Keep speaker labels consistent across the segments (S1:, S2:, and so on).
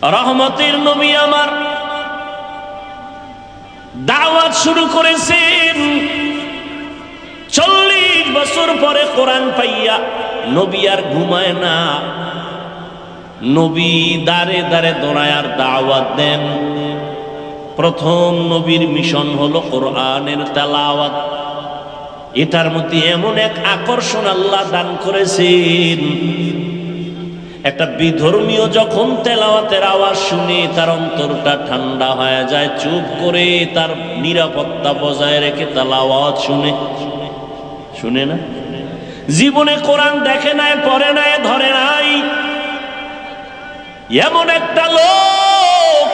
S1: রহমতের নবী আমার দাওয়াত শুরু করেছেন। 40 বছর পরে কোরআন পাইয়া নবী আর ঘুমায় না, নবী দাঁড়ে দাঁড়ে দৌড়ায় আর দাওয়াত দেন। প্রথম নবীর মিশন হলো কোরআনের তেলাওয়াত। এটার মধ্যে এমন এক আকর্ষণ আল্লাহ দান করেছেন, একটা বিধর্মীয় যখন তেলাওয়াতের আওয়াজ শুনে তার অন্তরটা ঠান্ডা হয়ে যায়, চুপ করে তার নিরাপত্তা বজায় রেখে তেলাওয়াত শুনে না। জীবনে কোরআন দেখে নাই, পড়ে নাই, ধরে নাই, এমন একটা লোক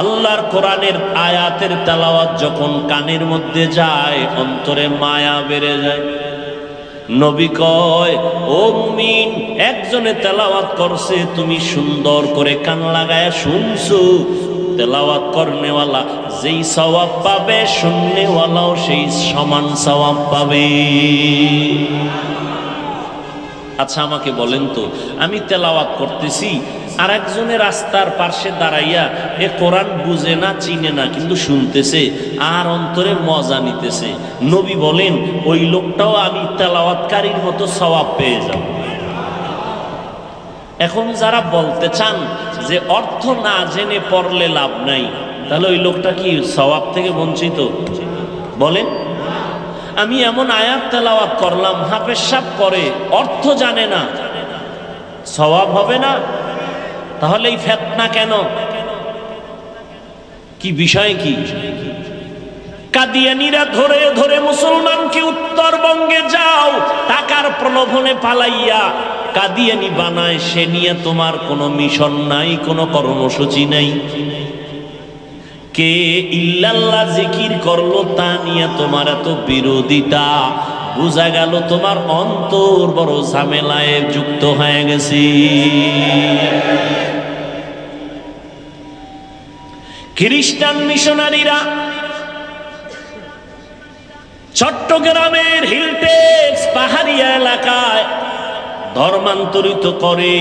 S1: আল্লাহর কোরআনের আয়াতের তেলাওয়াত যখন কানের মধ্যে যায় অন্তরে মায়া বেড়ে যায়। নবী কয়, ও মুমিন, একজনে তেলাওয়াত করছে, তুমি সুন্দর করে কান লাগায় শুনছো। তেলাওয়াত করনেওয়ালা যেই সওয়াব পাবে, শুননেওয়ালাও সেই সমান সওয়াব পাবে। আচ্ছা আমাকে বলেন তো, আমি তেলাওয়াত করতেছি, আর একজনের রাস্তার পাশে দাঁড়াইয়া এ কোরআন বুঝে না, চিনে না, কিন্তু শুনতেছে আর অন্তরে মজা নিতেছে। নবী বলেন ওই লোকটাও আমি তেলাওয়াতকারীর মতো সওয়াব পেয়ে যাব। এখন যারা বলতে চান যে অর্থ না জেনে পড়লে লাভ নাই, তাহলে ওই লোকটা কি সওয়াব থেকে বঞ্চিত? বলেন। আমি এমন আয়াত তেলাওয়াত করলাম, হাফেজ সাহেব করে, অর্থ জানে না, সওয়াব হবে না? তাহলে এই ফিতনা কেন? কি বিষয় কি? কাদিয়ানীরা ধরে ধরে মুসলমানকে উত্তরবঙ্গে যাও টাকার প্রলোভনে পালাইয়া কাদিয়ানী বানায়, সে নিয়ে তোমার কোনো মিশন নাই, কোনো কর্মসূচি নাই। কে ইল্লাল্লাহ জিকির করলো তা নিয়ে তোমার এত বিরোধিতা, বুঝা গেল তোমার অন্তর বড় ঝামেলায় যুক্ত হয়ে গেছে। খ্রিস্টান মিশনারিরা চট্টগ্রামের হিলটেক্স পাহাড়িয়া এলাকায় ধর্মান্তরিত করে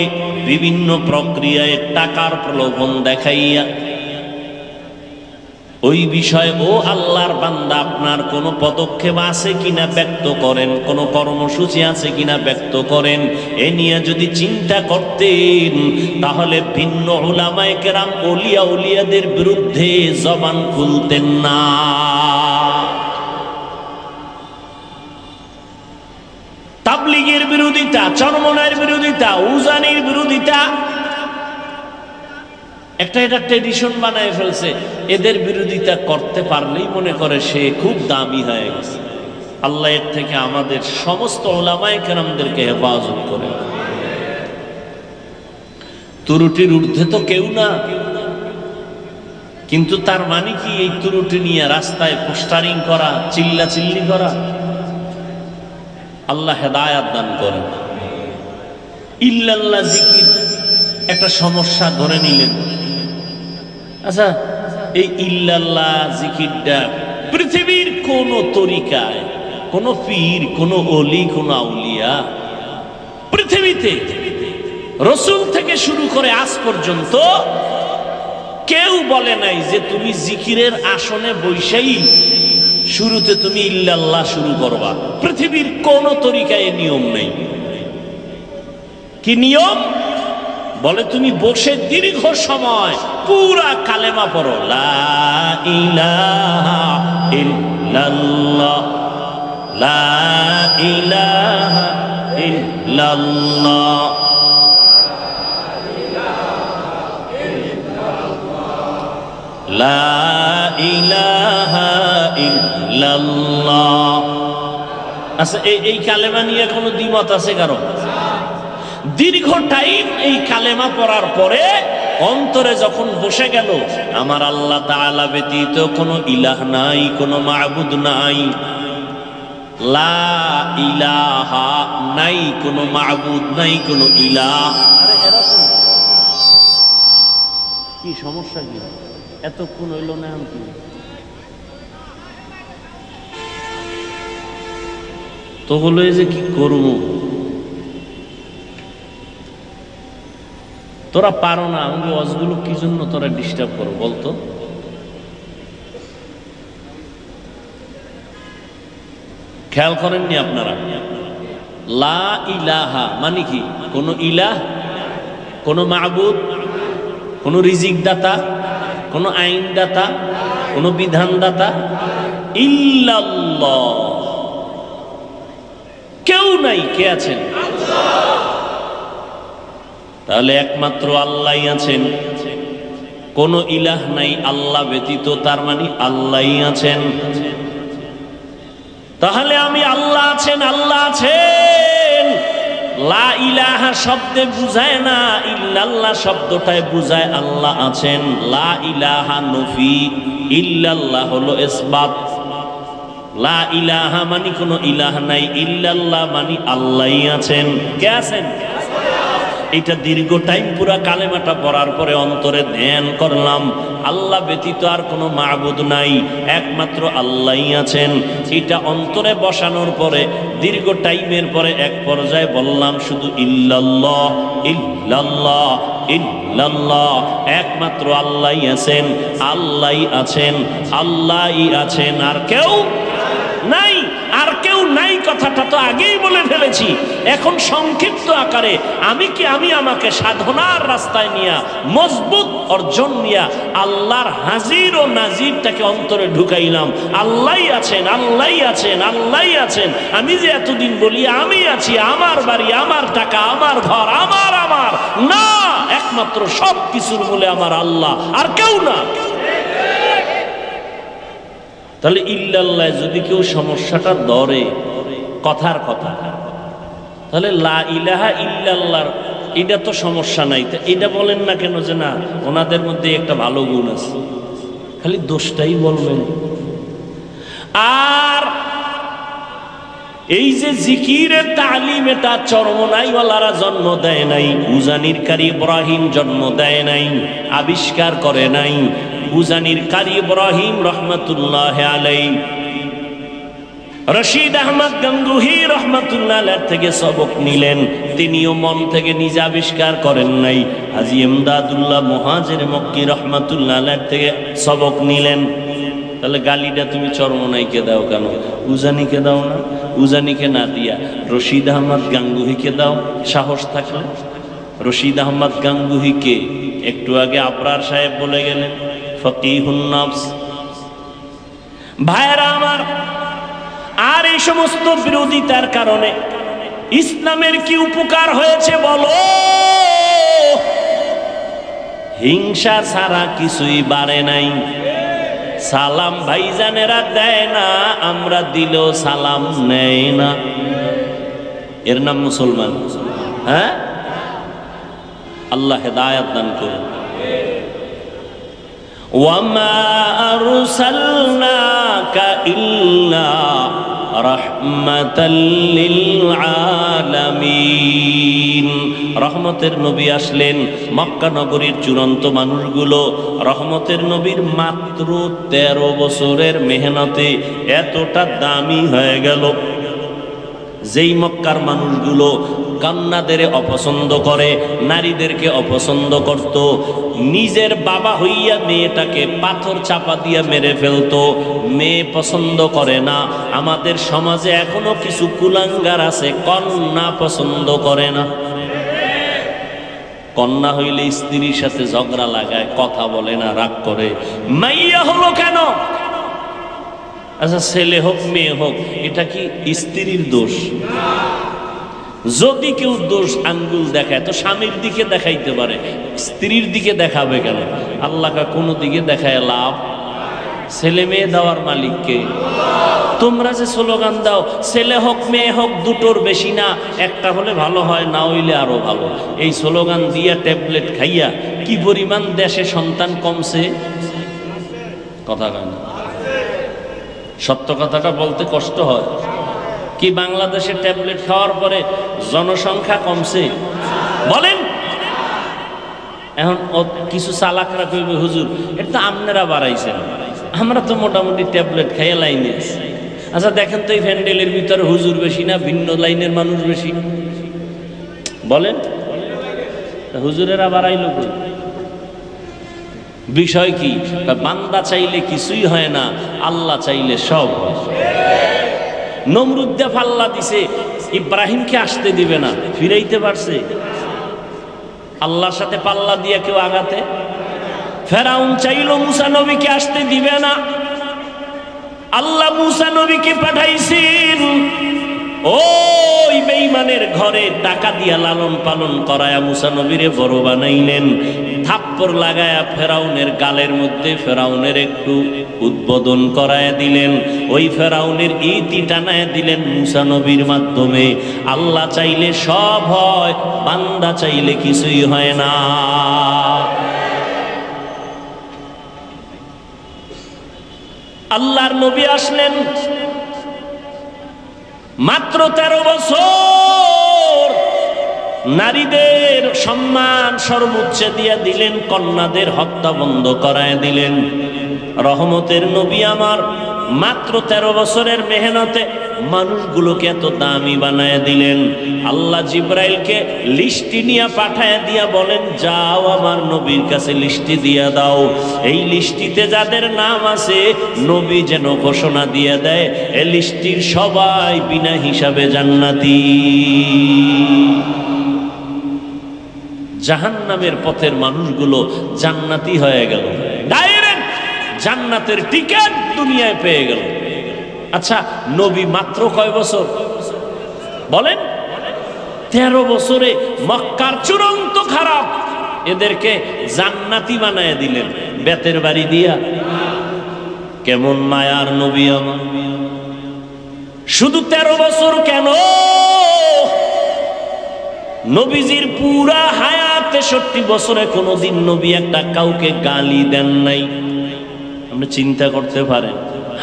S1: বিভিন্ন প্রক্রিয়ায় টাকার প্রলোভন দেখাইয়া ওই বিষয়ে, ও আল্লাহর বান্দা, আপনার কোনো পদক্ষেপ আছে কিনা ব্যক্ত করেন, কোনো কর্মসূচি আছে কিনা ব্যক্ত করেন। এ নিয়ে যদি চিন্তা করতেন তাহলে ভিন্ন উলামায়ে কেরাম ওলিয়া উলিয়াদের বিরুদ্ধে জবান খুলতেন না। তাবলীগের বিরোধিতা, চরমনায়ের বিরোধিতা, উজানির বিরোধিতা, এটা ট্রেডিশন বানায় ফেলছে। এদের বিরোধিতা করতে পারলেই মনে করে সে খুব দামি হয়ে গেছে। আল্লাহ এর থেকে আমাদের সমস্ত উলামায়ে কেরামদেরকে হেফাজত করে। ত্রুটির ঊর্ধ্বে তো কেউ না, কিন্তু তার মানে কি এই ত্রুটি নিয়ে রাস্তায় পোস্টারিং করা, চিল্লাচিল্লি করা? আল্লাহ হেদায়াত দান করেন। ইল্লাল্লাহ জিকির একটা সমস্যা ধরে নিলেন। আচ্ছা, এই ইল্লাল্লাহ জিকিরটা পৃথিবীর কোন তরিকায়, কোন পীর, কোন ওলি, কোন আউলিয়া পৃথিবীতে রাসূল থেকে শুরু করে আজ পর্যন্ত কেউ বলে নাই যে তুমি জিকিরের আসনে বৈশাই শুরুতে তুমি ইল্লাল্লাহ শুরু করবা। পৃথিবীর কোন তরিকায় নিয়ম নেই। কি নিয়ম? বলে তুমি বসে দীর্ঘ সময় পুরা কালেমা পড়ো, লা ইলাহা ইল্লাল্লাহ, লা ইলাহা ইল্লাল্লাহ, লা ইলাহা ইল্লাল্লাহ। আচ্ছা, এই কালেমা নিয়ে কোনো দ্বিমত আছে কারো? দীর্ঘ টাইম এই কালেমা পড়ার পরে অন্তরে যখন বসে গেল আমার আল্লাহ তাআলা ব্যতীত কোনো ইলাহ নাই, কোনো মাবুদ নাই, লা ইলাহা নাই, কোনো মাবুদ নাই, কোনো ইলাহ। আরে এরকম কি সমস্যা? কি এতক্ষণ হইল না? কি তো হলো যে কি করবো? তোরা পারো না, আমি ওয়াজগুলো কি জন্য তোরা ডিস্টার্ব করো বলতো? খেয়াল করেননি আপনারা? লা ইলাহা মানে কি? কোন ইলাহ, কোন মাবুদ, কোন রিজিক দাতা, কোন আইন দাতা, কোন বিধান দাতা ইল্লাল্লাহ, কেউ নাই। কে আছেন? তাহলে একমাত্র আল্লাহই আছেন, কোন ইলাহ নাই আল্লাহ ব্যতীত, তার মানে আল্লাহই আছেন। তাহলে আমি আল্লাহ আছেন, আল্লাহ আছেন লা ইলাহা শব্দে বুঝায় না, ইল্লাল্লাহ শব্দটায় বুঝায় আল্লাহ আছেন। লা ইলাহা নফি, ইল্লাল্লাহ হলো ইসবাত। লা ইলাহা মানে কোনো ইলাহ নাই, ইল্লাল্লাহ মানে আল্লাহই আছেন। কে আছেন? এটা দীর্ঘ টাইম পুরা কালেমাটা পড়ার পরে অন্তরে ধ্যান করলাম, আল্লাহ ব্যতীত আর কোনো মাবুদ নাই, একমাত্র আল্লাহই আছেন। এটা অন্তরে বসানোর পরে দীর্ঘ টাইমের পরে এক পর্যায়ে বললাম শুধু ইল্লাল্লাহ, ইল্লাল্লাহ, ইল্লাল্লাহ, একমাত্র আল্লাহই আছেন, আল্লাহই আছেন, আল্লাহই আছেন, আর কেউ নাই। আর কেউ নাই কথাটা তো আগেই বলে ফেলেছি। এখন সংক্ষিপ্ত আকারে আমি আমাকে সাধনার রাস্তায় নিয়া, মজবুত অর্জন নিয়া আল্লাহর হাজির ও নাজিরটাকে অন্তরে ঢুকাইলাম। আল্লাহই আছেন, আল্লাহই আছেন, আল্লাহই আছেন। আমি যে এতদিন বলি আমি আছি, আমার বাড়ি, আমার টাকা, আমার ঘর, আমার আমার না, একমাত্র সব কিছুর মূলে আমার আল্লাহ, আর কেউ না। তাহলে ইল্লাল্লাহ যদি কেউ সমস্যাটা ধরে, কথার কথা, তাহলে লা ইলাহা ইল্লাল্লাহ এটা তো সমস্যা নাই, তা এটা বলেন না কেন যে না ওনাদের মধ্যে একটা ভালো গুণ আছে, খালি দোষটাই বলবেন। আর এই যে জিকিরের তালিম, এটা চরমনাইওয়ালারা জন্ম দেয় নাই, উজানির কারি ইব্রাহিম জন্ম দেয় নাই, আবিষ্কার করে নাই। উজানির কারি ইব্রাহিম রহমাতুল্লাহ আলাইহি রশিদ আহমদ গঙ্গুহি রহমাতুল্লাহ আলাইহি থেকে সবক নিলেন, তিনিও মন থেকে নিজে আবিষ্কার করেন নাই। হাজী ইমদাদুল্লাহ মুহাজির মক্কি রহমাতুল্লাহ আলাইহি থেকে সবক নিলেন। তাহলে গালিটা তুমি চরমনাইকে দাও কেন? উজানিকে দাও না? উজানিকে না দিয়া রশিদ আহমদ গাঙ্গুহিকে দাও সাহস থাকলে। রশিদ আহমদ গাঙ্গুহিকে একটু আগে আবরার সাহেব বলে গেলেন ফকিহুন নফস। ভাইরা আমার, আর এই সমস্ত বিরোধিতার কারণে ইসলামের কি উপকার হয়েছে বলো? হিংসা ছাড়া কিছুই বাড়ে নাই। সালাম ভাইজানেরা দেয় না, আমরা দিলেও সালাম নেয় না, এর নাম মুসলমান? হ্যাঁ, আল্লাহ হেদায়েত দান করুন। ওয়ামা আরসালনাকা ইল্লা রাহমাতাল লিল আলামিন। রহমতের নবী আসলেন, মক্কা নগরীর চূড়ান্ত মানুষগুলো রহমতের নবীর মাত্র 13 বছরের মেহনতে এতটা দামি হয়ে গেল। যেই মক্কার মানুষগুলো কন্যাদের অপছন্দ করে, নারীদেরকে অপছন্দ করত, নিজের বাবা হইয়া মেয়েটাকে পাথর চাপা দিয়ে মেরে ফেলতো, মেয়ে পছন্দ করে না। আমাদের সমাজে এখনো কিছু কুলাঙ্গার আছে, কন্যা পছন্দ করে না। কন্যা হইলে স্ত্রীর সাথে ঝগড়া লাগায়, কথা বলে না, রাগ করে। মাইয়া হলো কেন? আচ্ছা, ছেলে হোক মেয়ে হোক, এটা কি স্ত্রীর দোষ? যদি কেউ দোষ আঙ্গুল দেখায় তো স্বামীর দিকে দেখাইতে পারে, স্ত্রীর দিকে দেখাবে কেন? আল্লাহকে কোনো দিকে দেখায় লাভ? ছেলে মেয়ে দেওয়ার মালিককে। তোমরা যে স্লোগান দাও ছেলে হোক মেয়ে হোক দুটোর বেশি না, একটা হলে ভালো হয়, না হইলে আরো ভালো, এই স্লোগান দিয়া ট্যাবলেট খাইয়া কি পরিমাণ দেশে সন্তান কমছে? কথা কেন? সত্য কথাটা বলতে কষ্ট হয়। কি বাংলাদেশে ট্যাবলেট খাওয়ার পরে জনসংখ্যা কমছে? বলেন। এখন কিছু চালাকরা কইবে হুজুর এটা তো আপনারা বাড়াইছেন, আমরা তো মোটামুটি ট্যাবলেট খাইয়ে লাইনে আছি। আচ্ছা দেখেন তো এই প্যান্ডেলের ভিতরে হুজুর বেশি না ভিন্ন লাইনের মানুষ বেশি? বলেন। হুজুরেরা বাড়াইলো কই? বিষয় কি? বান্দা চাইলে কিছুই হয় না, আল্লাহ চাইলে সব হয়। নমরুদ দিয়ে পাল্লা দিছে, ইব্রাহিমকে আসতে দিবে না, ফিরাইতে পারছে? আল্লাহর সাথে পাল্লা দিয়ে কেউ আগাতে? ফেরাউন চাইলো মুসা নবীকে আসতে দিবে না, আল্লাহ মুসা নবীকে পাঠাইছেন। ওই বেঈমানের ঘরে টাকা দিয়া লালন পালন করায়া মুসা নবীরে বড় বানাইলেন। থাপ্পড় লাগায়া ফেরাউনের গালের মধ্যে ফেরাউনের একটু উদ্বোধন করায়া দিলেন। ওই ফেরাউনের ইতি টানায়া দিলেন মুসা নবীর মাধ্যমে। আল্লাহ চাইলে সব হয়, বান্দা চাইলে কিছুই হয় না। আল্লাহর নবী আসলেন মাত্র 13 বছর, নারীদের সম্মান সর্বোচ্চ দিয়া দিলেন, কন্যাদের হত্যা বন্ধ করায় দিলেন। রহমতের নবী আমার মাত্র 13 বছরের মেহনতে মানুষগুলোকে এত দামি বানায় দিলেন। আল্লাহ জিব্রাইলকে লিস্টি নিয়ে পাঠায় দিয়া বলেন, যাও আমার নবীর কাছে লিস্টি দিয়া দাও। এই লিস্টিতে যাদের নাম আছে নবী যেন ঘোষণা দিয়ে দেয়, এই লিস্টির সবাই বিনা হিসাবে জান্নাতি। জাহান্নামের পথের মানুষগুলো জান্নাতি হয়ে গেল, ডাইরেক্ট জান্নাতের টিকিট দুনিয়ায় পেয়ে গেল। আচ্ছা, নবী মাত্র কয় বছর বলেন? 13 বছরে মক্কার চূড়ান্ত খারাপ এদেরকে জান্নাতি বানায় দিলেন বেতের বাড়ি দিয়া। কেমন মায়ার নবী আমার! শুধু 13 বছর কেন, নবীজির পুরা হায়াত 63 বছরে কোনোদিন নবী একটা কাউকে গালি দেন নাই। আপনি চিন্তা করতে পারেন,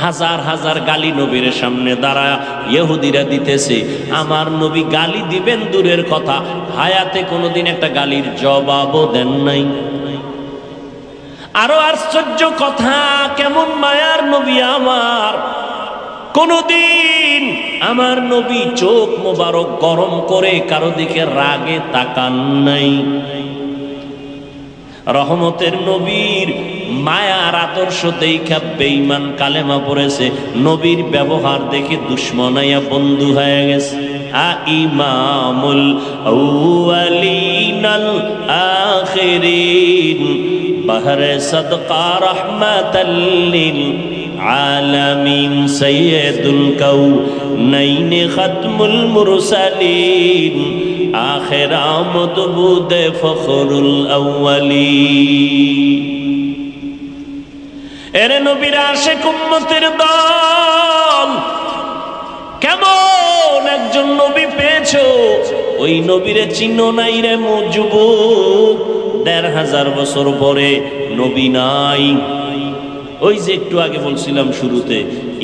S1: হাজার হাজার গালি নবীর সামনে দাঁড়ায় ইহুদিরা দিতেছে, আমার নবী গালি দিবেন দূরের কথা, হায়াতে কোনোদিন একটা গালির জবাবও দেন নাই। আরো আশ্চর্য কথা, কেমন মায়ার নবী আমার! কোনদিন আমার নবী চোখ মোবারক গরম করে কারো দিকে রাগে তাকান নাই। রহমতের নবীর মায়ার আদর্শ দেখা বেঈমান কালেমা পড়েছে, নবীর ব্যবহার দেখে দুশমনাইয়া বন্ধু হয়ে গেছে। ইমামুল আউয়ালিনাল আখিরিন বাহরে সদকা রাহমাতাল লিল আলামিন সাইয়্যিদুল কাউনাইন খাতমুল মুরসালিন আখির আমদ বুদে ফখরুল আউয়ালিন। এরে নবীর আশিক উম্মতের দল, কেমন একজন নবী পেয়েছো, ওই নবীরে চিনো নাই রে যুবক। 1500 বছর পরে নবী নাই। ওই যে একটু আগে বলছিলাম শুরুতে,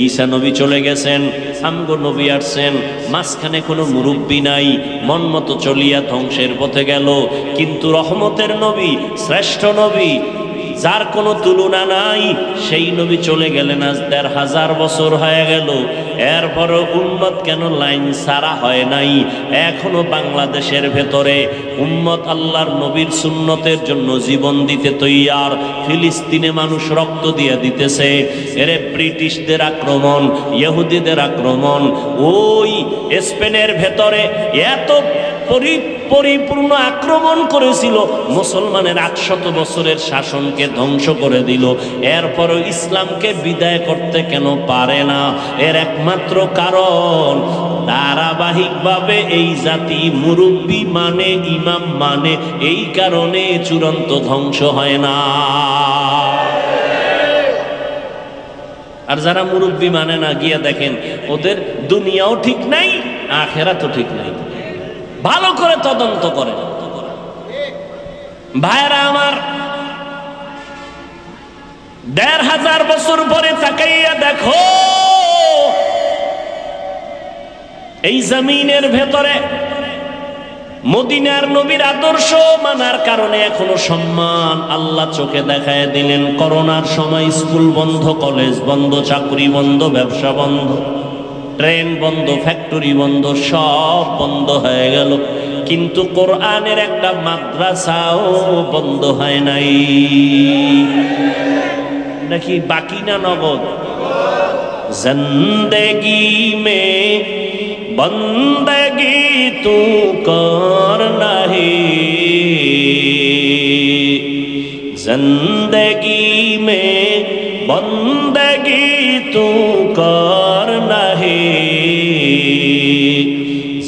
S1: ঈসা নবী চলে গেছেন, আমগো নবী আসছেন, মাঝখানে কোনো মুরব্বী নাই, মন মতো চলিয়া ধ্বংসের পথে গেল। কিন্তু রহমতের নবী, শ্রেষ্ঠ নবী, যার কোনো তুলনা নাই, সেই নবী চলে গেলেন, আজ 1500 বছর হয়ে গেল। এরপরও উম্মত কেন লাইন ছাড়া হয় নাই? এখনো বাংলাদেশের ভেতরে উম্মত আল্লাহর নবীর সুন্নতের জন্য জীবন দিতে তৈয়ার। ফিলিস্তিনে মানুষ রক্ত দিয়ে দিতেছে। এরে ব্রিটিশদের আক্রমণ, ইহুদিদের আক্রমণ, ওই স্পেনের ভেতরে এত পরিপূর্ণ আক্রমণ করেছিল, মুসলমানের 800 বছরের শাসনকে ধ্বংস করে দিল। এরপরও ইসলামকে বিদায় করতে কেন পারে না? এর একমাত্র কারণ, ধারাবাহিকভাবে এই জাতি মুরব্বী মানে, ইমাম মানে, এই কারণে চূড়ান্ত ধ্বংস হয় না। আর যারা মুরব্বী মানে না, গিয়া দেখেন ওদের দুনিয়াও ঠিক নাই, আখেরাতও ঠিক নাই। ভালো করে তদন্ত করে ভাইরা আমার। 1500 বছর পরে তাকাইয়া দেখো, এই জমিনের ভেতরে মদিনার নবীর আদর্শ মানার কারণে এখনো সম্মান আল্লাহ চোখে দেখায় দিলেন। করোনার সময় স্কুল বন্ধ, কলেজ বন্ধ, চাকরি বন্ধ, ব্যবসা বন্ধ, ট্রেন বন্ধ, ফ্যাক্টরি বন্ধ, সব বন্ধ হয়ে গেল। কিন্তু কোরআনের একটা মাদ্রাসাও বন্ধ হয় নাই। নাকি বাকি না নগদ? জিন্দেগি মে বন্দগি তু করনা হে, जिंदगी में बंदगी तू करना है,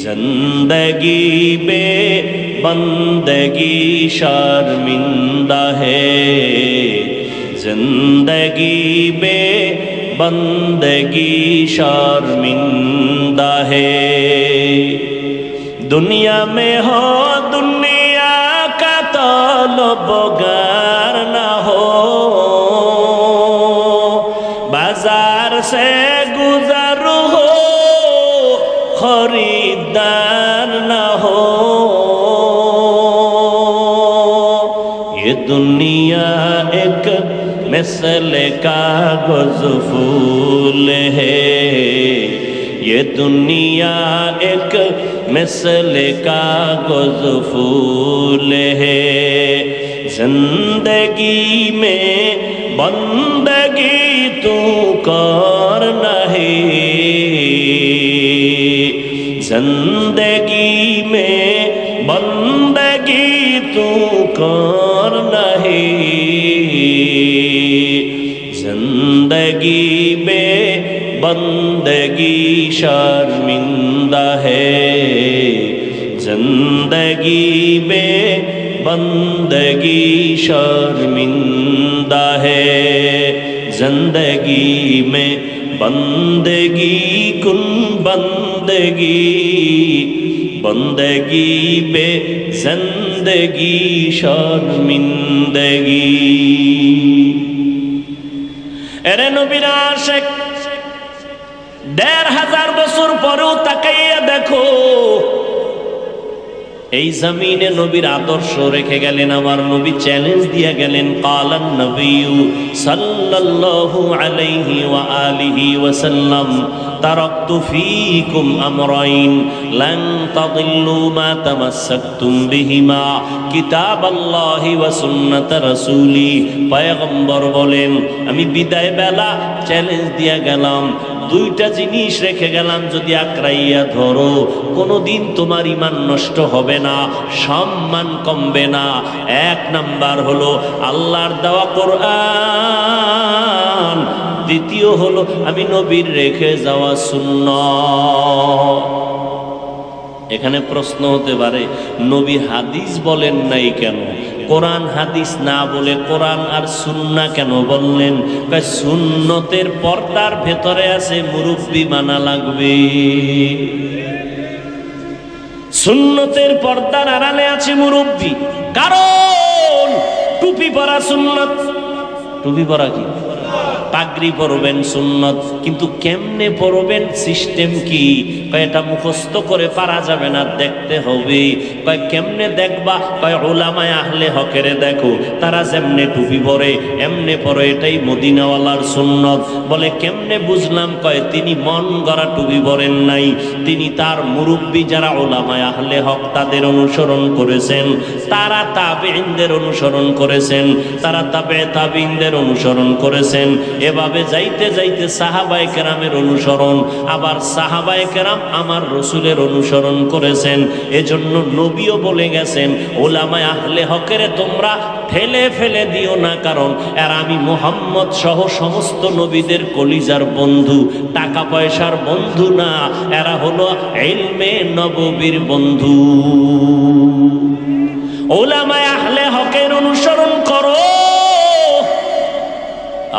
S1: जिंदगी में बंदगी शर्मिंदा है, जिंदगी में बंदगी शर्मिंदा है। दुनिया में हो दुनिया का तलबगार ना हो, बाजार से गुजर हो खरीदार ना हो। ये दुनिया एक मिसल कागज फूल है, ये दुनिया एक मिसल कागज फूल है, जिंदगी में बंदगी तू करना है, जिंदगी में बंदगी तू करना है, जिंदगी में बंदगी शर्मिंदा है, जिंदगी में बंदगी शर्मिंदा है, जिंदगी में बंदगी कुन बंदगी, बंदगी बे जिंदगी शर्मिंदगी। এরে নবীর আশিক ১৫০০ বছর পরেও তাকাইয়া দেখো, এই জমিনে নবীর আদর্শ রেখে গেলেন। আমার নবী চ্যালেঞ্জ দিয়ে গেলেন, কালান নবিয়্যু সাল্লাল্লাহু আলাইহি ওয়া আলিহি ওয়াসাল্লাম, তারাকতু ফীকুম আমরাইন লান তাদিল্লু মা তামাসসাকতুম বিহিমা কিতাবাল্লাহি ওয়া সুন্নাত রাসূলি। পয়গম্বর বলেন, আমি বিদায় বেলা চ্যালেঞ্জ দিয়ে গেলাম, দুইটা জিনিস রেখে গেলাম, যদি আঁকড়াইয়া ধরো কোনোদিন তোমার ঈমান নষ্ট হবে না, সম্মান কমবে না। এক নাম্বার হলো আল্লাহর দেওয়া কোরআন, দ্বিতীয় হলো আমি নবীর রেখে যাওয়া সুন্নাত। এখানে প্রশ্ন হতে পারে, নবী হাদিস বলেন নাই কেন? কোরআন হাদিস না বলে কোরআন আর সুন্নাহ কেন বললেন? সুন্নতের পর্দার ভেতরে আছে মুরব্বি মানা লাগবে, সুন্নতের পর্দার আড়ালে আছে মুরব্বি। কারণ টুপি পরা সুন্নত, টুপি পরা কি? পাগড়ি পরবেন সুন্নত, কিন্তু কেমনে পরবেন, সিস্টেম কি? এটা মুখস্থ করে পারা যাবে না, দেখতে হবে। কেমনে দেখবা? উলামায়ে আহলে হকের দেখো, তারা যেমনে টুপি পরে এমনে পরে, এটাই মদিনাওয়ালার সুন্নত। বলে কেমনে বুঝলাম? তিনি মন গড়া টুপি পরেন নাই, তিনি তার মুরব্বি যারা উলামায়ে আহলে হক তাদের অনুসরণ করেছেন, তারা তাবেঈনদের অনুসরণ করেছেন, তারা তাবেঈনদের অনুসরণ করেছেন। এভাবে যাইতে যাইতে সাহাবায়ে কেরামের অনুসরণ, আবার সাহাবায়ে কেরাম আমার রসুলের অনুসরণ করেছেন। এজন্য নবীও বলে গেছেন, উলামায়ে আহলে হকের তোমরা ঠেলে ফেলে দিও না, কারণ আর আমি মুহাম্মদ সহ সমস্ত নবীদের কলিজার বন্ধু, টাকা পয়সার বন্ধু না, এরা হলো ইলমে নববীর বন্ধু। উলামায়ে আহলে হকের অনুসরণ করো।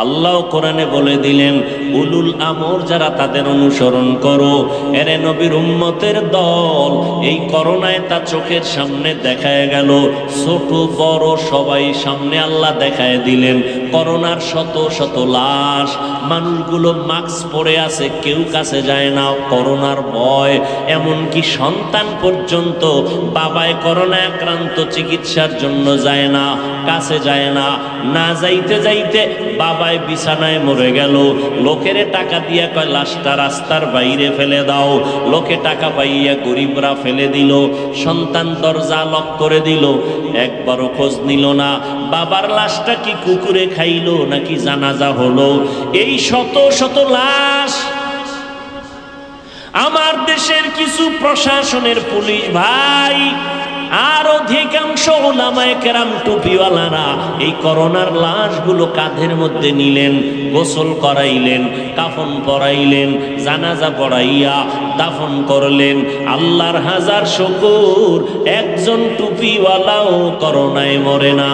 S1: আল্লাহ কোরআনে বলে দিলেন, উলুল আমর যারা তাদের অনুসরণ করো। এরে নবীর উম্মতের দল, এই করোনায় তা চোখের সামনে দেখায় গেল, ছোট বড় সবাই সামনে আল্লাহ দেখায় দিলেন। করোনার শত শত লাশ, মানুষগুলো মাস্ক পরে আছে, কেউ কাছে যায় না করোনার ভয়। এমনকি সন্তান পর্যন্ত বাবায় করোনা আক্রান্ত, চিকিৎসার জন্য যায় না, কাছে যায় না। না যাইতে যাইতে বাবায় বিছানায় মরে গেল, লোকেরে টাকা দিয়া কয় লাশটা রাস্তার বাইরে ফেলে দাও। লোকে টাকা পাইয়া গরিবরা ফেলে দিল, সন্তান দরজা লক করে দিল, একবারও খোঁজ নিল না বাবার লাশটা কি কুকুরে খাইলো নাকি জানাজা হলো। এই শত শত লাশ। আমার দেশের কিছু প্রশাসনের পুলিশ ভাই আর অধিকাংশ উলামায়ে কেরাম টুপিওয়ালারা এই করোনার লাশগুলো কাঁধের মধ্যে নিলেন, গোসল করাইলেন, কাফন পরাইলেন, জানাজা পড়াইয়া দাফন করলেন। আল্লাহর হাজার শুকর, একজন টুপিওয়ালাও করোনায় মরে না।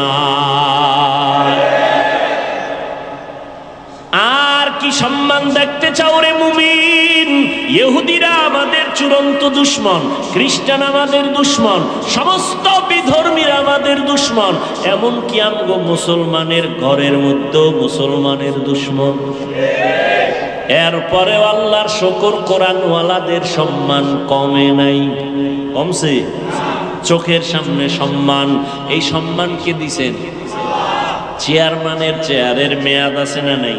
S1: আর কি সম্মান দেখতে চাও রে মুমিন? ইহুদিরা আমাদের চূড়ান্ত দুশমন, খ্রিস্টান আমাদের দুশমন, সমস্ত বিধর্মীরা আমাদের দুশমন, এমনকি আমগো মুসলমানের ঘরের মধ্যেও মুসলমানের দুশমন। এরপরে আল্লাহর শুকর, কোরআনওয়ালাদের সম্মান কমে নাই, কমছে। চোখের সামনে সম্মান, এই সম্মান কে দিছেন? চেয়ারম্যানের চেয়ারের মেয়াদ আছে না নাই?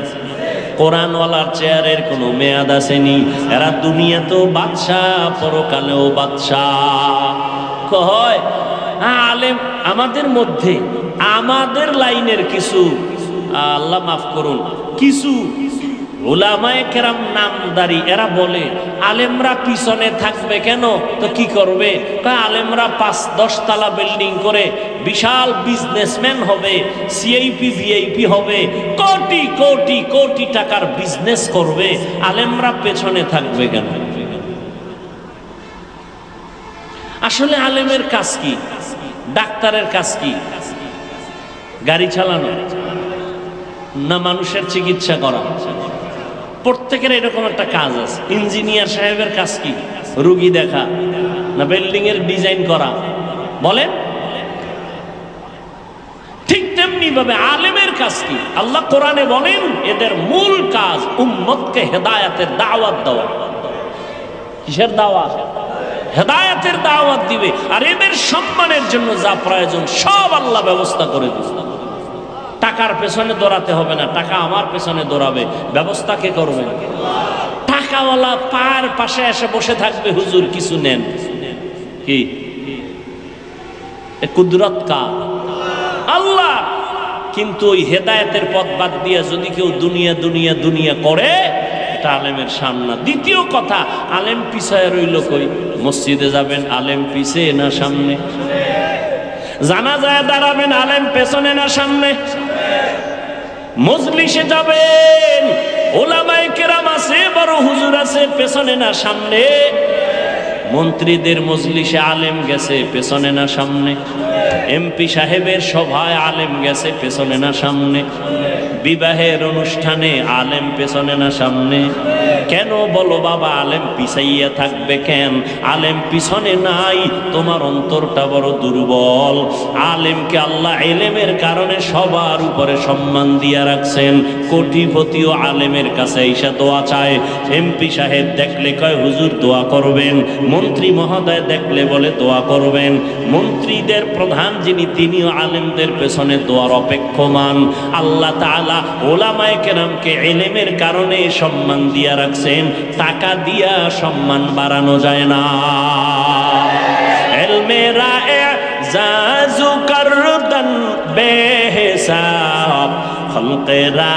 S1: কোরআনওয়ালার চেয়ারের কোনো মেয়াদ আসেনি। এরা দুনিয়াতেও বাদশাহ, পরকালেও বাদশাহ। কয় আলেম আমাদের মধ্যে, আমাদের লাইনের কিছু, আল্লাহ মাফ করুন, কিছু উলামায়ে কেরাম নামদারি, এরা বলে আলেমরা পিছনে থাকবে কেন? তো কি করবে? আলেমরা 5-10 তলা বিল্ডিং করে বিশাল বিজনেসম্যান হবে, সিআইপি ভিআইপি হবে, কোটি কোটি কোটি টাকার বিজনেস করবে, আলেমরা পেছনে থাকবে কেন? আসলে আলেমের কাজ কি? ডাক্তারের কাজ কি? গাড়ি চালানো না মানুষের চিকিৎসা করা? প্রত্যেকের এরকম একটা কাজ আছে। ইঞ্জিনিয়ার সাহেবের কাজ কি? রুগী দেখা না বিল্ডিং এর ডিজাইন করা? বলেন। ঠিক তেমনি ভাবে আলেমের কাজ কি? আল্লাহ কোরআনে বলেন এদের মূল কাজ উম্মতকে হেদায়েতের দাওয়াত দেওয়া। কিসের দাওয়াত? হেদায়েতের দাওয়াত দিবে। আর এদের সম্মানের জন্য যা প্রয়োজন সব আল্লাহ ব্যবস্থা করে দিবে। টাকার পেছনে দৌড়াতে হবে না, টাকা আমার পেছনে দৌড়াবে। ব্যবস্থা কে করবে? টাকাওয়ালা পার পাশে এসে বসে থাকবে, হুজুর কিছু নেন। কি কুদরত কা? আল্লাহ। কিন্তু ওই হেদায়েতের পথ বাদ দিয়ে যদি কেউ দুনিয়া দুনিয়া দুনিয়া করে, এটা আলেমের সামনে। দ্বিতীয় কথা, আলেম পিছায় রইল কই? মসজিদে যাবেন, আলেম পিছে না সামনে? জানাজায় দাঁড়াবেন, আলেম পেছনে না সামনে? মজলিসে যাবেন, উলামায়ে কেরাম আছে, বড় হুজুর আছে, পেছনে না সামনে? মন্ত্রীদের মজলিসে আলেম গেছে, পেছনে না সামনে? এমপি সাহেবের সভায় আলেম গেছে, পেছনে না সামনে? বিবাহের অনুষ্ঠানে আলেম পেছনে না সামনে? কেন বলো বাবা, আলেম পিছাইয়া থাকবে কেন? আলেম পিছনে নাই, তোমার অন্তরটা বড় দুর্বল। আলেমকে আল্লাহ এলেমের কারণে সবার উপরে সম্মান দিয়া রাখছেন। কোটিপতিও আলেমের কাছে এসে দোয়া চায়। এমপি সাহেব দেখলে কয় হুজুর দোয়া করবেন, মন্ত্রী মহোদয় দেখলে বলে দোয়া করবেন। মন্ত্রীদের প্রধান যিনি, তিনিও আলেমদের পেছনে দোয়ার অপেক্ষমান। আল্লাহ তাআলা উলামায়ে কেরামকে ইলমের কারণে সম্মান দিয়া রাখছেন, টাকা দিয়া সম্মান বাড়ানো যায় না। ইলমেরা ইজাজু করদান বেহিসাব, খলকেরা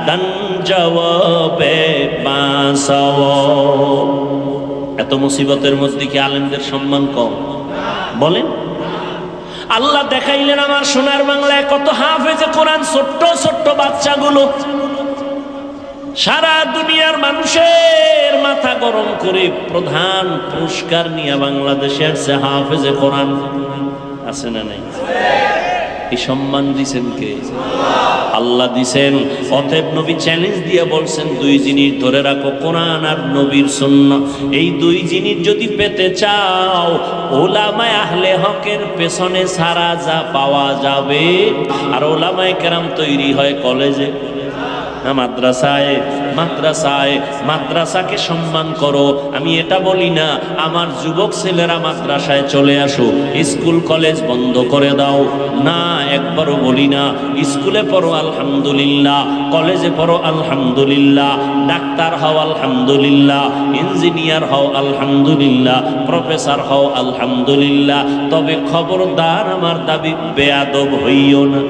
S1: দান জওয়াবে বাসাও। এত মুসিবতের মধ্যে কি আলেমদের সম্মান কম? বলেন। আল্লাহ দেখাইলেন আমার সোনার বাংলায় কত হাফেজে কোরআন, ছোট্ট ছোট্ট বাচ্চাগুলো সারা দুনিয়ার মানুষের মাথা গরম করে প্রধান পুরস্কার নিয়ে বাংলাদেশে আসছে হাফেজে কোরআন। আছে না নাই? এই সম্মান দিছেন কে? আল্লাহ দিছেন। অতএব নবী চ্যালেঞ্জ দিয়ে বলছেন, দুই জিনিস ধরে রাখো, কোরআন আর নবীর সুন্নাহ। এই দুই জিনিস যদি পেতে চাও, উলামায়ে আহলে হকের পেছনে সারা যা পাওয়া যাবে। আর উলামায়ে কেরাম তৈরি হয় কলেজে, মাদ্রাসায়। মাদ্রাসাকে সম্মান করো। আমি এটা বলি না আমার যুবক ছেলেরা মাদ্রাসায় চলে আসো, স্কুল কলেজ বন্ধ করে দাও, না, একবারও বলি না। স্কুলে পড়ো আলহামদুলিল্লাহ, কলেজে পড়ো আলহামদুলিল্লাহ, ডাক্তার হও আলহামদুলিল্লাহ, ইঞ্জিনিয়ার হও আলহামদুলিল্লাহ, প্রফেসর হও আলহামদুলিল্লাহ। তবে খবরদার আমার দাবি বেয়াদব হইও না।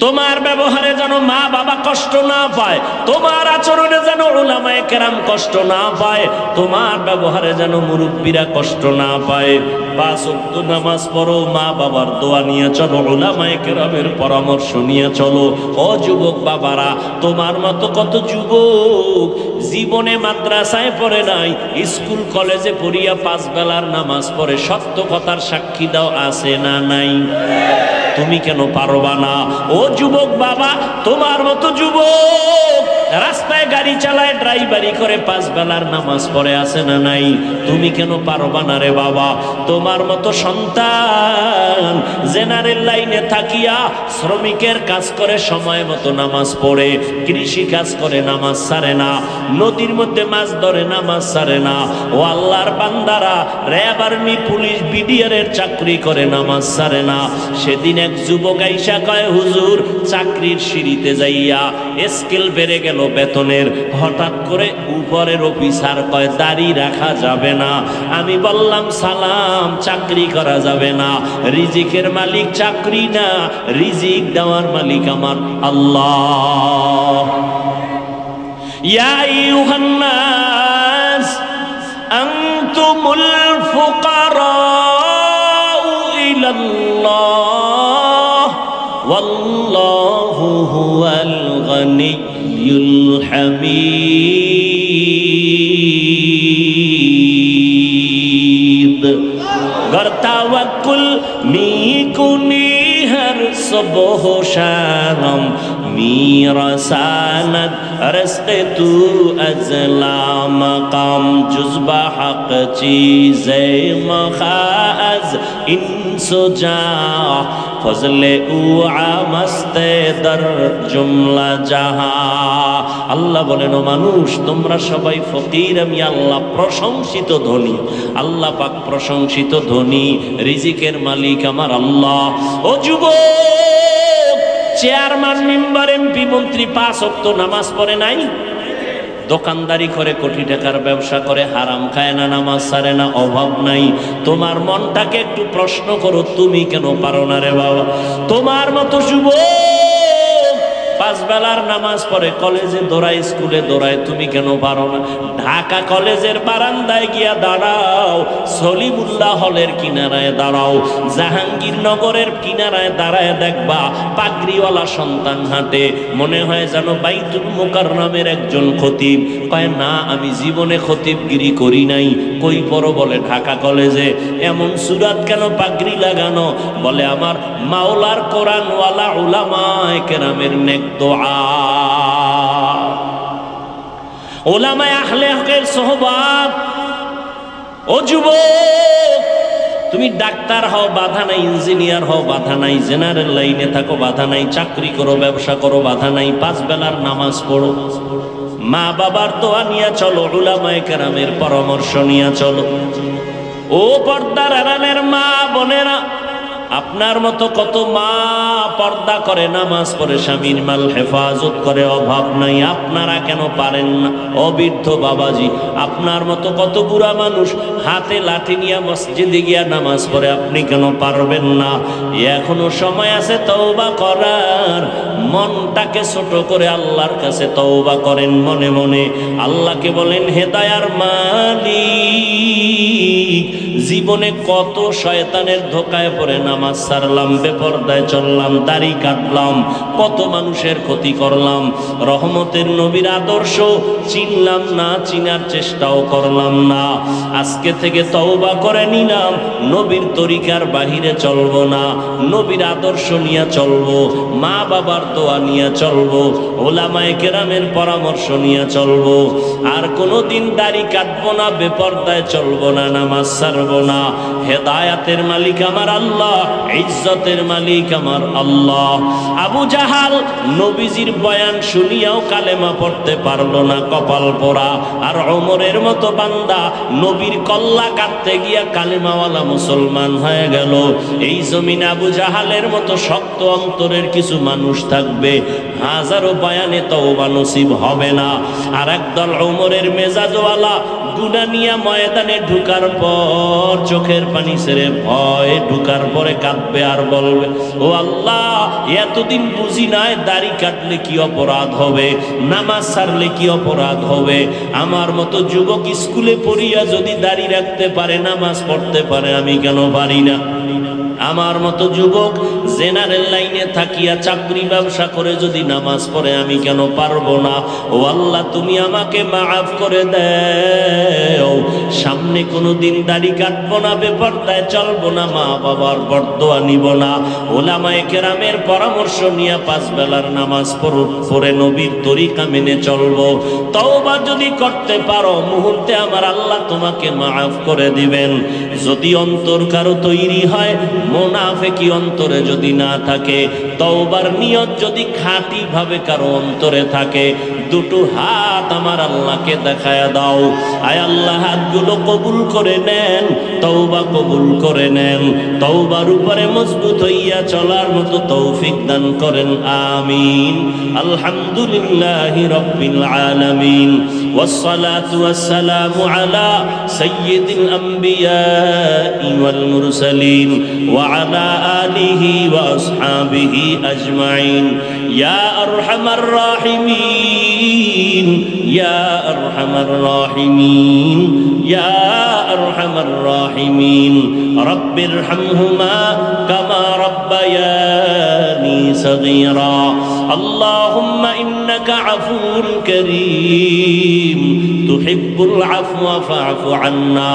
S1: তোমার ব্যবহারে যেন মা বাবা কষ্ট না পায়, তোমার আচরণে যেন উলামায়ে কেরাম কষ্ট না পায়, তোমার ব্যবহারে যেন মুরব্বীরা কষ্ট না পায়। 5 ওয়াক্ত নামাজ পড়ো, মা বাবার দোয়া নিয়ে চলো, উলামায়ে কেরামের পরামর্শ নিয়ে চলো। ও যুবক বাবারা, তোমার মতো কত যুবক জীবনে মাদ্রাসায় পড়ে নাই, স্কুল কলেজে পড়িয়া 5 বেলার নামাজ পড়ে। সত্য কথার সাক্ষী দাও, আছে না নাই? তুমি কেন পারবা না? ও যুবক বাবা, তোমার মতো যুবক রাস্তায় গাড়ি চালায়, ড্রাইভারি করে, 5 বেলার নামাজ পড়ে, আছে না নাই? তুমি কেন পারবা না রে বাবা? তোমার মতো সন্তান জেনারেল লাইনে থাকিয়া শ্রমিকের কাজ করে, সময় মতো নামাজ পড়ে, কৃষি কাজ করে, নামাজ ছাড়ে না, নদীর মধ্যে মাছ ধরে, নামাজ ছাড়ে না। ও আল্লাহর বান্দারা, র্যাব, আর্মি, পুলিশ, বিডিআরের চাকরি করে, নামাজ ছাড়ে না। সেদিন এক যুবক আইসা কয়, হুজুর চাকরির সিঁড়িতে যাইয়া স্কেল বেড়ে গেল বেতনের, হঠাৎ করে উপরের অফিসার কয় দাড়ি রাখা যাবে না। আমি বললাম সালাম, চাকরি করা যাবে না, রিজিকের মালিক চাকরি না, রিজিক দেওয়ার মালিক আমার আল্লাহ। ইয়া আইয়ুহান নাস আনতুমুল ফুকারাউ ইলাল্লাহ ওয়াল্লাহু হুয়াল গনিয়্যুল হামিদ। गर तवक्कुल मी कुनी हर सुबह शाम, मीरा सानद रस्ते तू अजला मकाम, जुज़्बा हक चीज़े मखाज इंसुजा, फजले उआ मस्ते दर जुमला जहा। আল্লাহ বলেন, ও মানুষ, তোমরা সবাই ফকির, আমি আল্লাহ প্রশংসিত ধনী। আল্লাহ পাক প্রশংসিত ধনী, রিজিকের মালিক আমার আল্লাহ। ও যুবক, চেয়ারম্যান, মেম্বার, এমপি, মন্ত্রী 5 ওয়াক্ত নামাজ পড়ে নাই, দোকানদারি করে, কোটি টাকার ব্যবসা করে, হারাম খায় না, নামাজ ছাড়ে না, অভাব নাই। তোমার মনটাকে একটু প্রশ্ন করো, তুমি কেন পারো না রে বাবা? তোমার মতো যুবক 5 বেলার নামাজ পড়ে, কলেজে দৌড়ায়, স্কুলে দৌড়ায়, তুমি কেন পারো না? ঢাকা কলেজের বারান্দায় গিয়া দাঁড়াও, সলিমুল্লাহ হলের কিনারায় দাঁড়াও, জাহাঙ্গীরনগরের কিনারায় দাঁড়ায়, দেখবা পাগড়িওয়ালা সন্তান হাঁটে, মনে হয় যেন বাইতুল মুকাররমের একজন খতিব। কয় না, আমি জীবনে খতিবগিরি করি নাই। কই পড়ো? বলে ঢাকা কলেজে। এমন সুরাত কেন পাগড়ি লাগানো? বলে আমার মাওলার কোরআনওয়ালা উলামায়ে কেরামের নেক দোয়া। উলামায়ে আহলে হকের সোহবত। ও যুবক, তুমি ডাক্তার হও, বাধা নাই, ইঞ্জিনিয়ার হও, বাধা নাই, জেনারেল লাইনে থাকো, বাধা নাই, চাকরি করো, ব্যবসা করো, বাধা নাই, 5 বেলার নামাজ পড়ো, মা বাবার দোয়া নিয়ে চলো, উলামায়ে কেরামের পরামর্শ নিয়ে চলো। ও পর্দার আড়ালের মা বোনেরা, আপনার মতো কত মা পর্দা করে, নামাজ পড়ে, স্বামীর মাল হেফাজত করে, অভাব নাই, আপনারা কেন পারেন না? অবৃদ্ধ বাবাজি, আপনার মতো কত বুড়া মানুষ হাতে লাঠি নিয়ে মসজিদে গিয়া নামাজ পড়ে, আপনি কেন পারবেন না? এখনো সময় আছে তওবা করার। মনটাকে ছোট করে আল্লাহর কাছে তওবা করেন মনে মনে। আল্লাহকে বলেন, হে দয়ার মালিক, জীবনে কত শয়তানের ধোকায় পড়ে নামাজ ছাড়লাম, বেপরদায় চললাম, দাড়ি কাটলাম, কত মানুষের ক্ষতি করলাম, রহমতের নবীর আদর্শ চিনলাম না, চিনার চেষ্টাও করলাম না। আজকে থেকে তওবা করে নিলাম, নবীর তরিকার বাহিরে চলবো না, নবীর আদর্শ নিয়ে চলবো, মা বাবার দোয়া নিয়ে চলবো, ওলামায়ে কেরামের পরামর্শ নিয়ে চলবো। আর কোনোদিন দাড়ি কাটবো না, বেপরদায় চলবো না, নামাজ ছাড়বো না। হেদায়াতের মালিক আমার আল্লাহ, ইজ্জতের মালিক আমার আল্লাহ। আবু জাহাল নবীজির বয়ান শুনিয়াও কালেমা পড়তে পারলো না, কপাল পোড়া। আর ওমরের মতো বান্দা নবীর কল্লা কাটতে গিয়া কালেমাওয়ালা মুসলমান হয়ে গেল। এই জমিনে আবু জাহালের মতো শক্ত অন্তরের কিছু মানুষ থাকবে, হাজারো বয়ানে তওবা নসিব হবে না। আর একদল ওমরের মেজাজওয়ালা গুনাহ নিয়ে ময়দানে ঢুকার পর চোখের পানি ছেড়ে ভয় ঢুকার পরে কাঁদবে আর বলবে, ও আল্লাহ, এতদিন বুঝি নাই দাড়ি কাটলে কি অপরাধ হবে, নামাজ ছাড়লে কি অপরাধ হবে। আমার মতো যুবক স্কুলে পড়িয়া যদি দাড়ি রাখতে পারে, নামাজ পড়তে পারে, আমি কেন পারি না? আমার মতো যুবক জেনারেল লাইনে থাকিয়া চাকরি ব্যবসা করে যদি নামাজ পড়ে, আমি কেন পারবো না? ও আল্লাহ, তুমি আমাকে মাফ করে দাও। সামনে কোনো দিন দাড়ি কাটবো না, বেপরদায় চলবো না, মা বাবার বরদোয়া নিব না, ওলামায়ে কেরামের পরামর্শ নিয়ে 5 বেলার নামাজ পড়ে নবীর তরিকা মেনে চলবো। তওবা যদি করতে পারো, মুহূর্তে আমার আল্লাহ তোমাকে মাফ করে দিবেন। যদি অন্তর কারো তৈরি হয়, মুনাফিকি অন্তরে যদি না থাকে, তওবার নিয়ত যদি খাঁটি ভাবে কারো অন্তরে থাকে, দুটো হাত আমার আল্লাহকে দেখায়া দাও। আয় আল্লাহ, হাতগুলো কবুল করে নেন, তওবা কবুল করে নেন, তওবার উপরে মজবুত হইয়া চলার মতো তৌফিক দান করেন, আমিন। আলহামদুলিল্লাহি রাব্বিল আলামিন, والصلاة والسلام على سيد الأنبياء والمرسلين وعلى آله وأصحابه أجمعين. يا أرحم الراحمين، يا أرحم الراحمين، يا أرحم الراحمين. رب ارحمهما كما ربياني صغيرا. اللهم إنك عفو كريم تحب العفو فاعف عنا.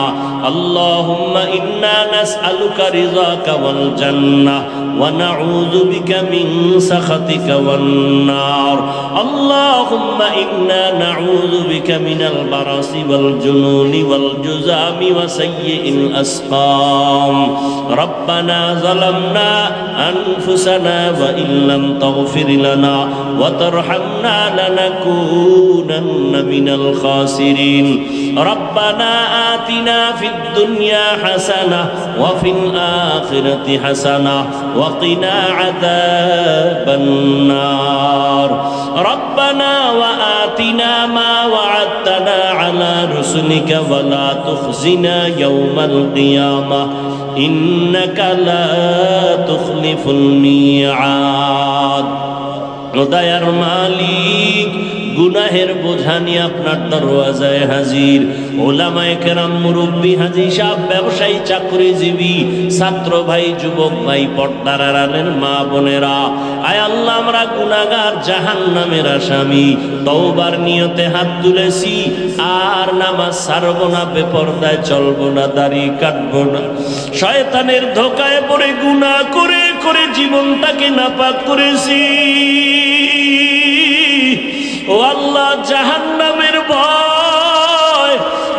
S1: اللهم إنا نسألك رضاك والجنة ونعوذ بك من سخطك والنار. اللهم إنا نعوذ بك من البرص والجنون والجذام وسيء الأسقام. ربنا ظلمنا أنفسنا وإن لم تغفر لنا وترحمنا لنكونن من الخاسرين. ربنا آتنا في الدنيا حسنة وفي الآخرة حسنة وقنا عذاب النار. ربنا وآتنا ما وعدتنا على رسلك ولا تخزنا يوم القيامة إنك لا تخلف الميعاد. দয়ার মালিক, গুনাহের বোঝা নিয়ে আপনার দরওয়াজায় হাজির। ওলামায়ে কেরাম, মুরব্বী, হাজী সাহেব, ব্যবসায়ী, চাকরিজীবী, ছাত্র ভাই, যুবক ভাই, পর্দার আড়ালের মা বোনেরা, আয় আল্লাহ, আমরা গুনাহগার, জাহান্নামের আসামি। তওবার নিয়তে হাত তুলেছি, আর নামাজ ছাড়বো না, বেপরদায় চলবো না, দাড়ি কাটবো না। শয়তানের ধোকায় পড়ে গুনাহ করে করে জীবনটাকে নাপাক করেছি। ও আল্লাহ, জাহান্নামের ভয়,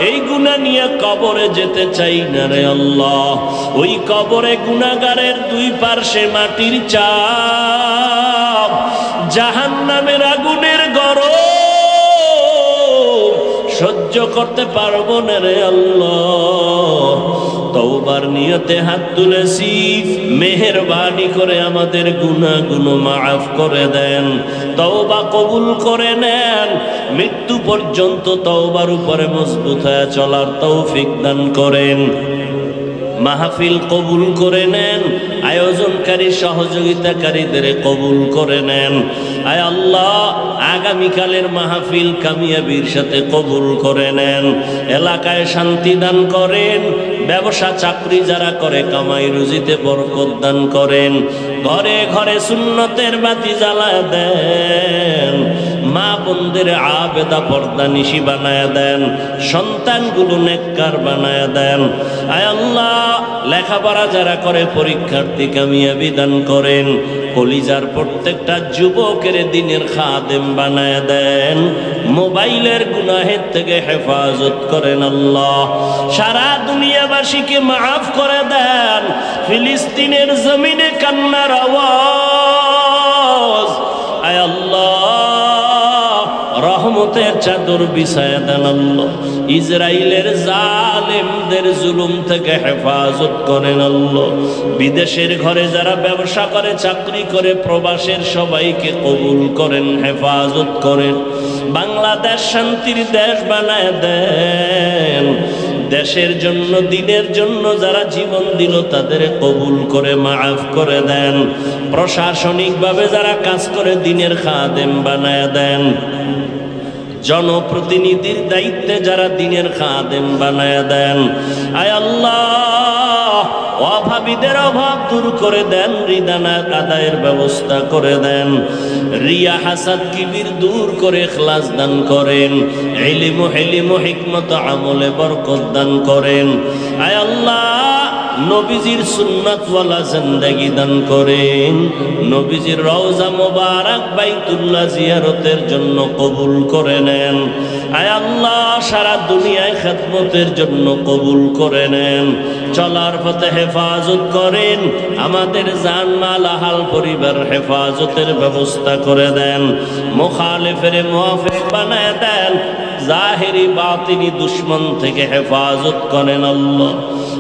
S1: এই গুনাহ নিয়ে কবরে যেতে চাই না রে আল্লাহ। ওই কবরে গুনাহগারের দুই পার্শ্বে মাটির চাপ, জাহান্নামের আগুনের গরম সহ্য করতে পারবো না রে আল্লাহ। তওবার নিয়তে হাত তুলেছি, মেহেরবানি করে আমাদের গুনাহগুলো মাফ করে দেন, তওবা কবুল করে নেন। মৃত্যু পর্যন্ত তওবার উপরে মজবুত হয়ে চলার তৌফিক দান করেন। মাহফিল কবুল করে নেন, আয়োজনকারী সহযোগিতাকারীদের কবুল করে নেন। আয় আল্লাহ, আগামীকালের মাহফিল কামিয়াবির সাথে কবুল করে নেন। এলাকায় শান্তি দান করেন, ব্যবসা চাকরি যারা করে কামাই রুজিতে বরকত দান করেন, ঘরে ঘরে সুন্নতের বাতি জ্বালায় দেন, মা বোনদের আবেদা পর্দা নিশি বানায় দেন, সন্তানগুলো নেককার বানায় দেন। আয় আল্লাহ, লেখাপড়া যারা করে পরীক্ষার্থী কামিয়াবি দান করেন, কলিজার প্রত্যেকটা যুবকের দিনের খাদেম বানায় দেন, মোবাইলের গুনাহের থেকে হেফাজত করেন আল্লাহ, সারা দুনিয়াবাসীকে মাফ করে দেন। ফিলিস্তিনের জমিনে কান্নার আওয়াজ, আয় আল্লাহ রহমতের চাদর বিছায়া দেন আল্লাহ, ইসরায়েলের জালেমদের জুলুম থেকে হেফাজত করেন আল্লাহ, বিদেশের ঘরে যারা ব্যবসা করে চাকরি করে প্রবাসের সবাইকে কবুল করেন, হেফাজত করেন। বাংলাদেশ শান্তির দেশ বানায় দেন, দেশের জন্য দিনের জন্য যারা জীবন দিল তাদের কবুল করে মাফ করে দেন। প্রশাসনিকভাবে যারা কাজ করে দিনের খাদেম বানায় দেন, জনপ্রতিনিধির দায়িত্বে যারা দিনের খাদেম বানায় দেন। আয় আল্লাহ, অভাবীদের অভাব দূর করে দেন, রিদানা আদায়ের ব্যবস্থা করে দেন, রিয়া হাসাদ কিবির দূর করে ইখলাস দান করেন, ইলম হিলম হিকমত আমলে বরকত দান করেন। আয় আল্লাহ, নবীজির সুন্নাতওয়ালা জিন্দেগি দান করেন, নবীজির রওজা মোবারক বাইতুল্লাহ জিয়ারতের জন্য কবুল করে নেন। আয় আল্লাহ, সারা দুনিয়ায় খেদমতের জন্য কবুল করে নেন। চলার পথে হেফাজত করেন, আমাদের জান মাল আহাল পরিবার হেফাজতের ব্যবস্থা করে দেন, মুখালিফের মুওয়াফিক বানায় দেন, জাহিরি বাতিনি দুশ্মন থেকে হেফাজত করেন আল্লাহ।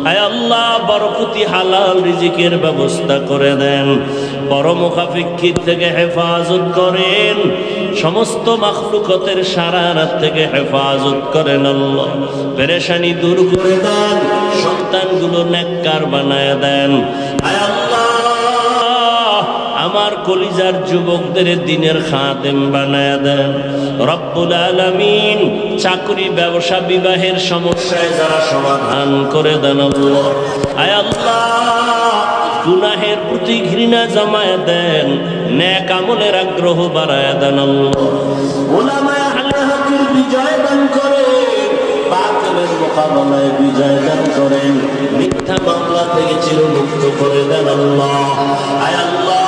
S1: আয় আল্লাহ, বরকতি হালাল রিজিকের ব্যবস্থা করে দেন, পরমুখাফিক্ষির থেকে হেফাজত করেন, সমস্ত মাখলুকতের শারারাত থেকে হেফাজত করেন আল্লাহ, পেরেশানি দূর করে দেন, সন্তানগুলো নেককার বানায় দেন। আয় আল্লাহ, আমার কলিজার যুবকদের দিনের খাদেম বানায় দেন। রব্বুল আলামিন, চাকরি ব্যবসা বিবাহের সমস্যায় যারা সমাধান করে দেন আল্লাহ। আয় আল্লাহ, গুনাহের প্রতি ঘৃণা জমায় দেন, নেক আমলের আগ্রহ বাড়ায় দেন আল্লাহ। উলামায়ে আহলে হকের বিজয় দান করেন, বাতিলের মোকাবেলায় বিজয় দান করেন, মিথ্যা মামলা থেকে চিরমুক্ত করে দেন আল্লাহ। আয় আল্লাহ,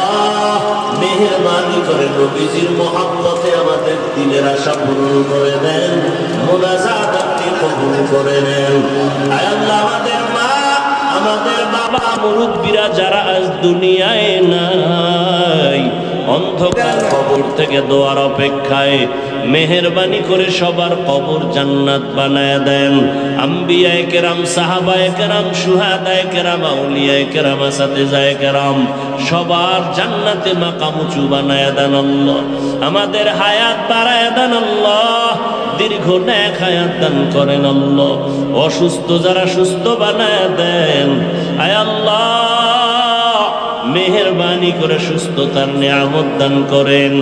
S1: মেহেরবানি করে নবীজির মহব্বতে আমাদের দিলের আশা পূরণ করে দেন, মুনাজাত আপনি কবুল করে নেন। আয় আল্লাহ, আমাদের মা, আমাদের বাবা, মুরব্বীরা যারা আজ দুনিয়ায় নাই, অন্ধকার কবর থেকে দোয়ার অপেক্ষায়, মেহেরবানি করে সবার কবর জান্নাত বানায় দেন। আম্বিয়ায়ে কেরাম, সাহাবায়ে কেরাম, শুহাদায়ে কেরাম, আউলিয়ায়ে কেরাম, আসাতিজায়ে কেরাম, সবার জান্নাতে মাকাম উঁচু বানায় দেন আল্লাহ। আমাদের হায়াত বাড়ায় দেন আল্লাহ, দীর্ঘ নেক হায়াত দান করেন আল্লাহ। অসুস্থ যারা সুস্থ বানায় দেন। আয় আল্লাহ, মেহেরবানি করে সুস্থতার নিয়ামত দান করেন।